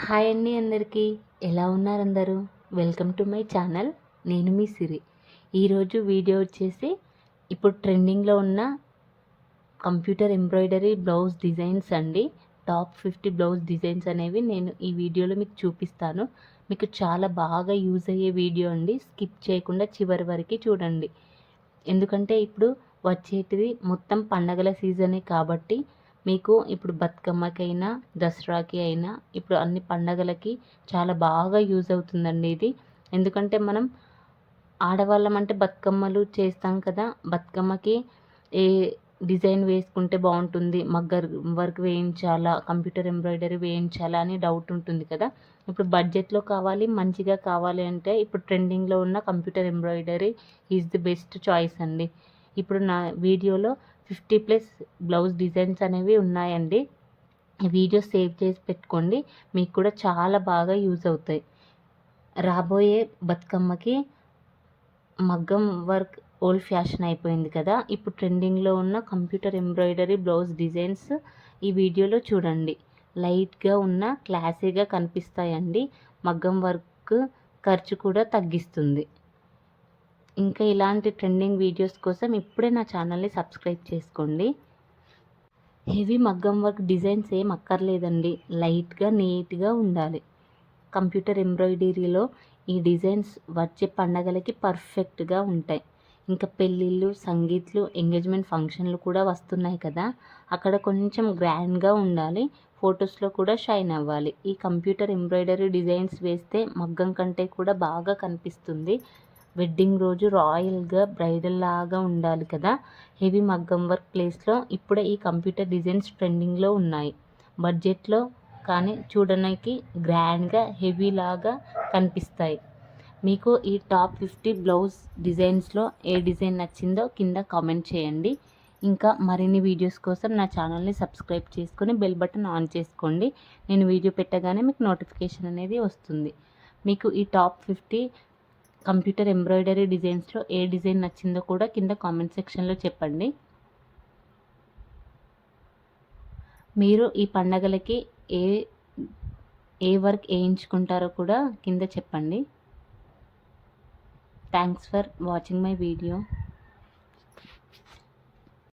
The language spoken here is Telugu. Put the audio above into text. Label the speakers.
Speaker 1: హాయ్ అండి అందరికీ. ఎలా ఉన్నారు అందరూ? Welcome to my channel. నేను మీ సిరి. ఈరోజు వీడియో వచ్చేసి ఇప్పుడు ట్రెండింగ్లో ఉన్న కంప్యూటర్ ఎంబ్రాయిడరీ బ్లౌజ్ డిజైన్స్ అండి. టాప్ 50 బ్లౌజ్ డిజైన్స్ అనేవి నేను ఈ వీడియోలో మీకు చూపిస్తాను. మీకు చాలా బాగా యూజ్ అయ్యే వీడియో అండి. స్కిప్ చేయకుండా చివరి వరకు చూడండి. ఎందుకంటే ఇప్పుడు వచ్చేటిది మొత్తం పండగల సీజనే కాబట్టి మీకు ఇప్పుడు బతుకమ్మకైనా దసరాకి అయినా ఇప్పుడు అన్ని పండగలకి చాలా బాగా యూజ్ అవుతుందండి ఇది. ఎందుకంటే మనం ఆడవాళ్ళం అంటే బతుకమ్మలు చేస్తాం కదా, బతుకమ్మకి ఏ డిజైన్ వేసుకుంటే బాగుంటుంది, మగ్గర్ వర్క్ వేయించాలా, కంప్యూటర్ ఎంబ్రాయిడరీ వేయించాలా అని డౌట్ ఉంటుంది కదా. ఇప్పుడు బడ్జెట్లో కావాలి, మంచిగా కావాలి అంటే ఇప్పుడు ట్రెండింగ్లో ఉన్న computer embroidery is the best choice అండి. ఇప్పుడు నా వీడియోలో 50+ బ్లౌజ్ డిజైన్స్ అనేవి ఉన్నాయండి. ఈ వీడియో సేవ్ చేసి పెట్టుకోండి, మీకు కూడా చాలా బాగా యూజ్ అవుతాయి. రాబోయే బతుకమ్మకి మగ్గం వర్క్ ఓల్డ్ ఫ్యాషన్ అయిపోయింది కదా, ఇప్పుడు ట్రెండింగ్లో ఉన్న కంప్యూటర్ ఎంబ్రాయిడరీ బ్లౌజ్ డిజైన్స్ ఈ వీడియోలో చూడండి. లైట్గా ఉన్న క్లాసీగా కనిపిస్తాయండి. మగ్గం వర్క్ ఖర్చు కూడా తగ్గిస్తుంది. ఇంకా ఇలాంటి ట్రెండింగ్ వీడియోస్ కోసం ఇప్పుడే నా ఛానల్ని సబ్స్క్రైబ్ చేసుకోండి. హెవీ మగ్గం వర్క్ డిజైన్స్ ఏం అక్కర్లేదండి, లైట్గా నీట్గా ఉండాలి. కంప్యూటర్ ఎంబ్రాయిడరీలో ఈ డిజైన్స్ వచ్చే పండగలకి పర్ఫెక్ట్గా ఉంటాయి. ఇంకా పెళ్ళిళ్ళు, సంగీత్లు, ఎంగేజ్మెంట్ ఫంక్షన్లు కూడా వస్తున్నాయి కదా, అక్కడ కొంచెం గ్రాండ్గా ఉండాలి, ఫొటోస్లో కూడా షైన్ అవ్వాలి. ఈ కంప్యూటర్ ఎంబ్రాయిడరీ డిజైన్స్ వేస్తే మగ్గం కంటే కూడా బాగా కనిపిస్తుంది. వెడ్డింగ్ రోజు రాయల్గా బ్రైడల్ లాగా ఉండాలి కదా. హెవీ మగ్గం వర్క్ ప్లేస్లో ఇప్పుడే ఈ కంప్యూటర్ డిజైన్స్ ట్రెండింగ్లో ఉన్నాయి. బడ్జెట్లో కానీ చూడడానికి గ్రాండ్గా హెవీ లాగా కనిపిస్తాయి. మీకు ఈ టాప్ 50 బ్లౌజ్ డిజైన్స్లో ఏ డిజైన్ నచ్చిందో కింద కామెంట్ చేయండి. ఇంకా మరిన్ని వీడియోస్ కోసం నా ఛానల్ని సబ్స్క్రైబ్ చేసుకొని బెల్ బటన్ ఆన్ చేసుకోండి. నేను వీడియో పెట్టగానే మీకు నోటిఫికేషన్ అనేది వస్తుంది. మీకు ఈ టాప్ 50 కంప్యూటర్ ఎంబ్రాయిడరీ డిజైన్స్లో ఏ డిజైన్ నచ్చిందో కూడా కింద కామెంట్ సెక్షన్లో చెప్పండి. మీరు ఈ పండగలకి ఏ వర్క్ వేయించుకుంటారో కూడా కింద చెప్పండి. Thanks for watching my video.